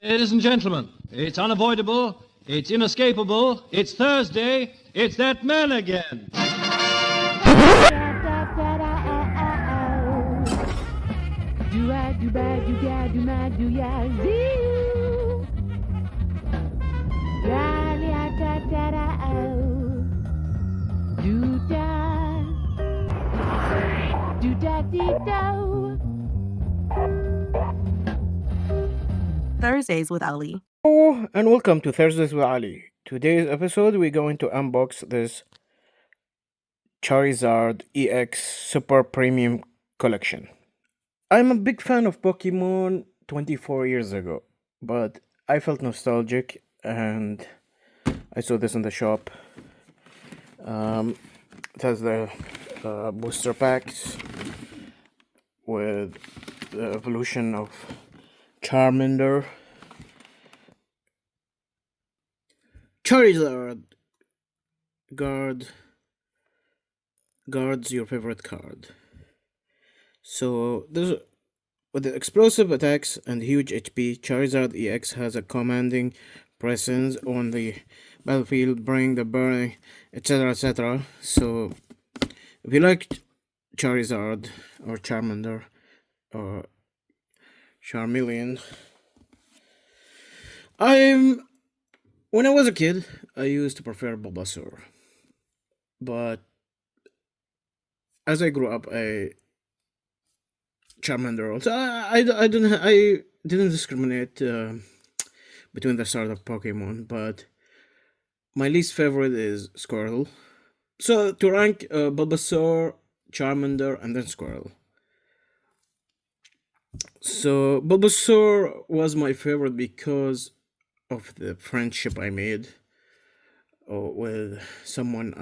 Ladies and gentlemen, it's unavoidable, it's inescapable, it's Thursday, it's that man again. Do I do bad, do ya, do my, do ya, zoo? Ya, ya, da, da, da, oh. Do da, dee, do. Thursdays with Ali. Hello and welcome to Thursdays with Ali. Today's episode we're going to unbox this Charizard EX Super Premium Collection. I'm a big fan of Pokemon 24 years ago, but I felt nostalgic and I saw this in the shop. It has the booster packs with the evolution of Charmander. Charizard guards your favorite card. So this with the explosive attacks and huge HP, Charizard EX has a commanding presence on the battlefield, bring the burning, etc. etc. So if you like Charizard or Charmander or Charmeleon, when I was a kid, I used to prefer Bulbasaur. But as I grew up, Charmander also. I didn't discriminate between the sort of Pokemon, but my least favorite is Squirtle. So to rank Bulbasaur, Charmander, and then Squirtle. So Bulbasaur was my favorite because of the friendship I made with someone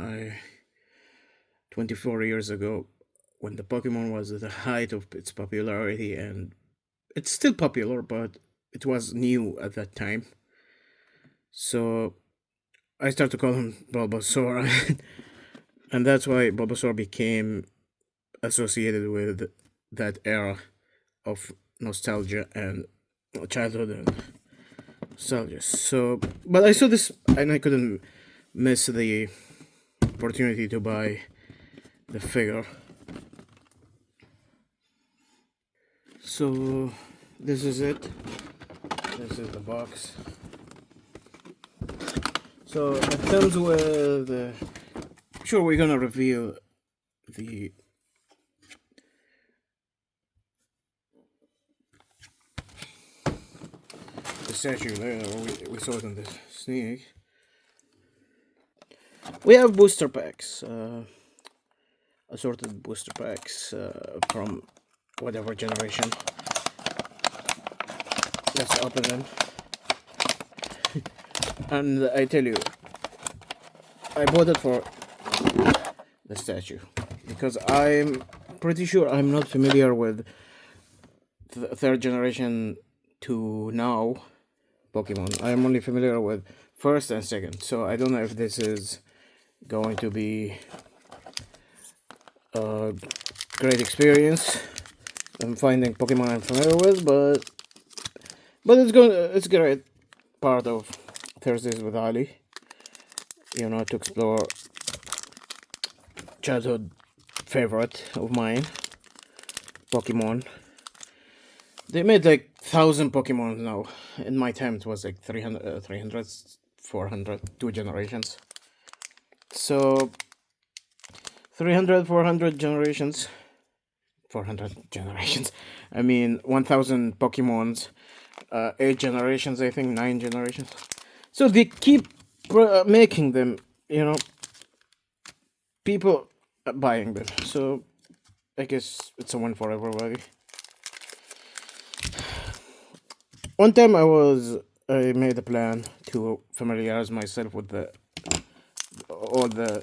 24 years ago when the Pokemon was at the height of its popularity, and it's still popular, but it was new at that time. So I started to call him Bulbasaur, and that's why Bulbasaur became associated with that era of nostalgia and childhood and nostalgia. So, but I saw this and I couldn't miss the opportunity to buy the figure. So this is it. This is the box. So it comes with sure, we're gonna reveal the statue later. We saw it in the sneak. We have booster packs, assorted booster packs from whatever generation. Let's open them. And I tell you, I bought it for the statue because I'm pretty sure I'm not familiar with the third generation to now Pokemon. I'm only familiar with first and second, so I don't know if this is going to be a great experience. I'm finding Pokemon I'm familiar with, but it's a great part of Thursdays with Ali. You know, to explore childhood favorite of mine, Pokemon. They made like 1,000 Pokemon now. In my time, it was like 300, 400, 2 generations. So 300, 400 generations. 400 generations. I mean, 1,000 Pokemons. 8 generations, I think, 9 generations. So they keep making them, you know, people buying them. So I guess it's a win for everybody. One time I made a plan to familiarize myself with all the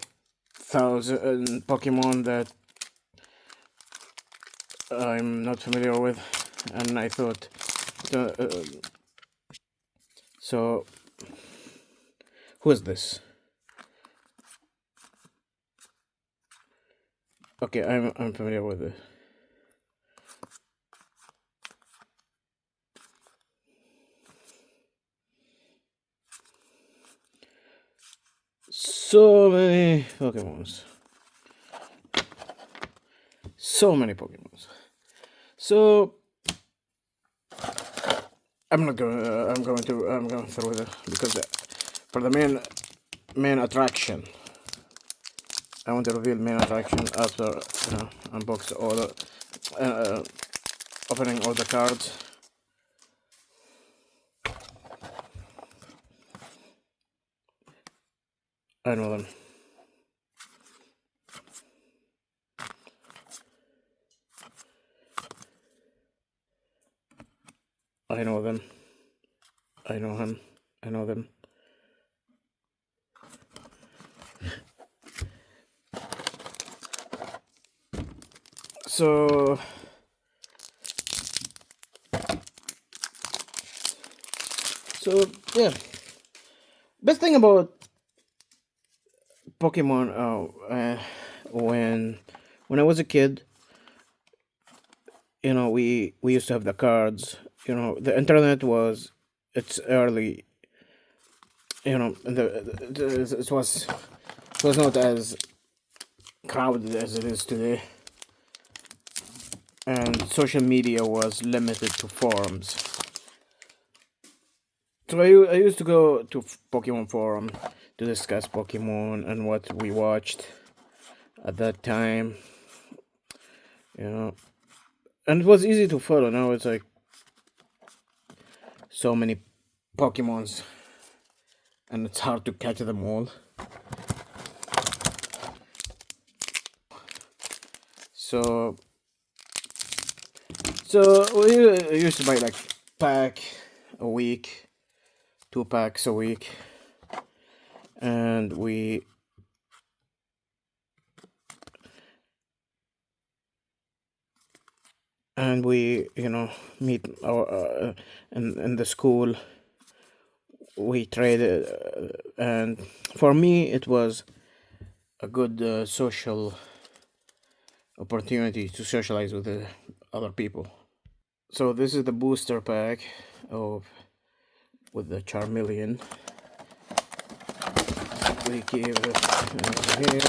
1,000 Pokemon that I'm not familiar with, and I thought, so who is this? Okay, I'm familiar with it. So many Pokemons. So many Pokemons. So I'm going through the because for the main attraction, I want to reveal main attraction after unbox all the opening all the cards. I know them. I know them. I know him. I know them. So yeah, best thing about Pokemon when I was a kid, we used to have the cards. The internet was it's early. And it was not as crowded as it is today, and social media was limited to forums. So I used to go to Pokemon forum to discuss Pokemon and what we watched at that time. And it was easy to follow. Now it's like so many Pokemons, and it's hard to catch them all. So we used to buy like pack a week, 2 packs a week, and we meet our in the school. We traded, and for me it was a good social opportunity to socialize with the other people. So this is the booster pack with the Charmeleon. We give it here,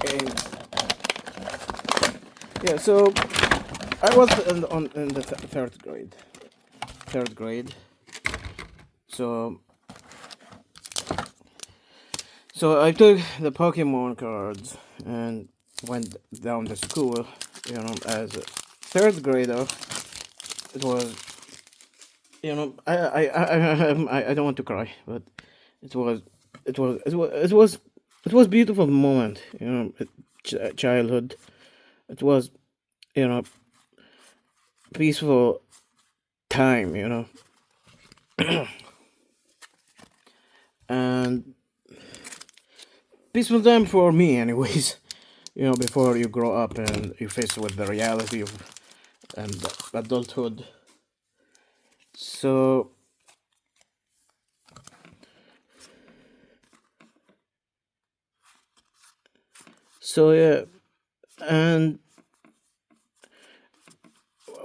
and yeah. So I was in the third grade. So I took the Pokemon cards and went down to school. As a third grader, it was. I don't want to cry, but it was beautiful moment. Childhood. It was peaceful time. And peaceful time for me, anyways. Before you grow up and you face with the reality of and adulthood. So yeah, and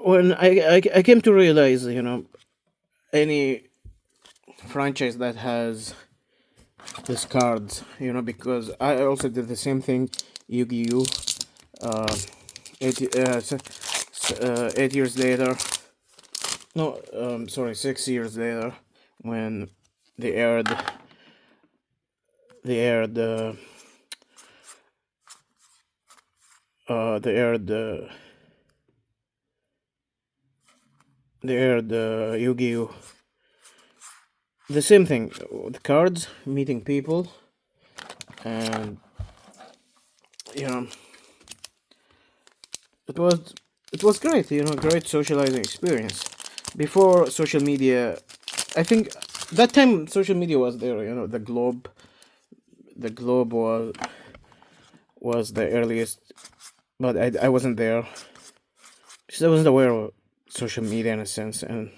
when I came to realize, any franchise that has these cards, because I also did the same thing, Yu-Gi-Oh. 8 years later, no, sorry, 6 years later, when they aired they aired Yu-Gi-Oh. The same thing, the cards, meeting people, and it was great, great socializing experience. Before social media, I think that time social media was there. The globe was the earliest, but I wasn't there because I wasn't aware of social media in a sense, and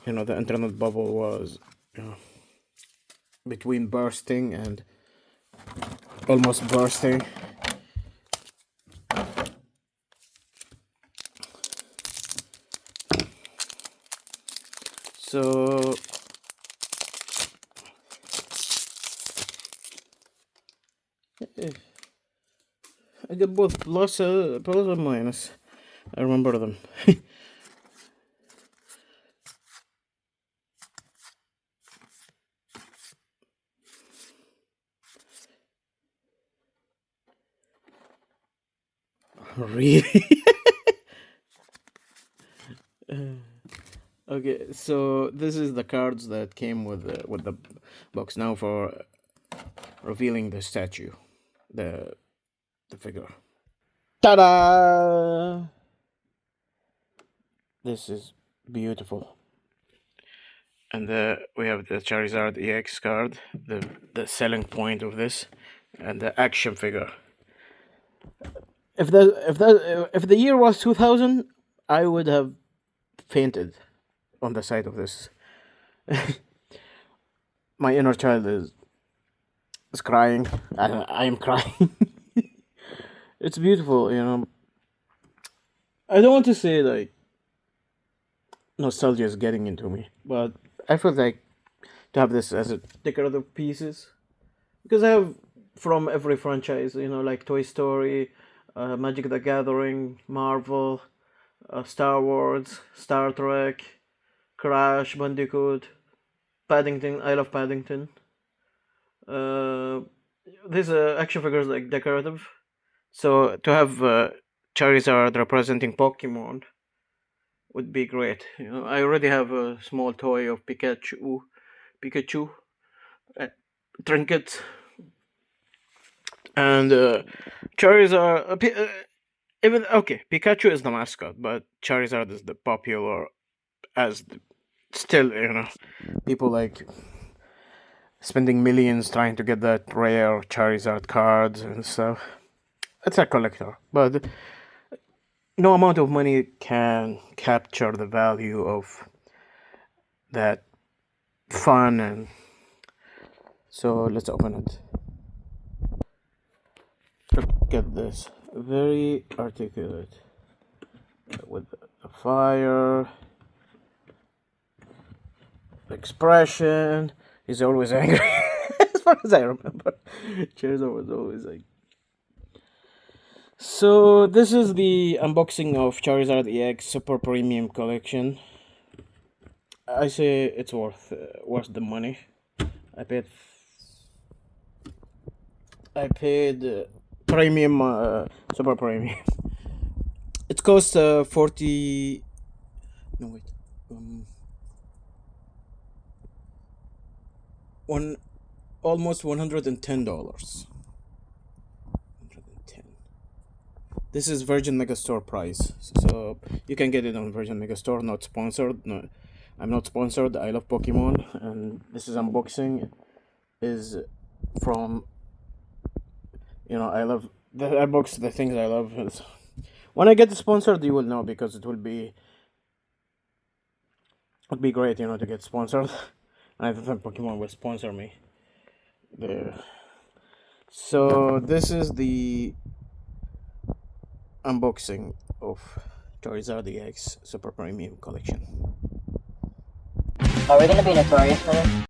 the internet bubble was between bursting and almost bursting. So I got both plus and minus. I remember them. Really? Okay, so this is the cards that came with the box. Now for revealing the statue, the figure. Ta-da! This is beautiful. And we have the Charizard EX card, the selling point of this, and the action figure. If the year was 2000, I would have fainted on the sight of this. My inner child is crying. I am crying. It's beautiful, you know. I don't want to say like nostalgia is getting into me, but I feel like to have this as a decorative pieces because I have from every franchise, you know, like Toy Story, Magic the Gathering, Marvel, Star Wars, Star Trek, Crash Bandicoot, Paddington. I love Paddington. These action figures like decorative. So to have Charizard representing Pokemon would be great. You know, I already have a small toy of Pikachu, trinkets, and Charizard. Even okay, Pikachu is the mascot, but Charizard is the popular as still, you know, people like spending millions trying to get that rare Charizard cards and stuff. It's a collector, but no amount of money can capture the value of that fun. And so let's open it. Look at this, very articulate with a fire expression. He's always angry. As far as I remember, Charizard was always like. So this is the unboxing of Charizard EX Super Premium Collection. I say it's worth the money. I paid premium, super premium. It costs 40. No wait, almost $110. This is Virgin Megastore price, so you can get it on Virgin Megastore. Not sponsored. No, I'm not sponsored. I love Pokemon, and this is unboxing is from. You know, I love I box the things I love. When I get sponsored, you will know because it would be great, you know, to get sponsored. And I don't think Pokemon will sponsor me. There. So this is the unboxing of Charizard EX Super Premium Collection. Are we gonna be notorious for this?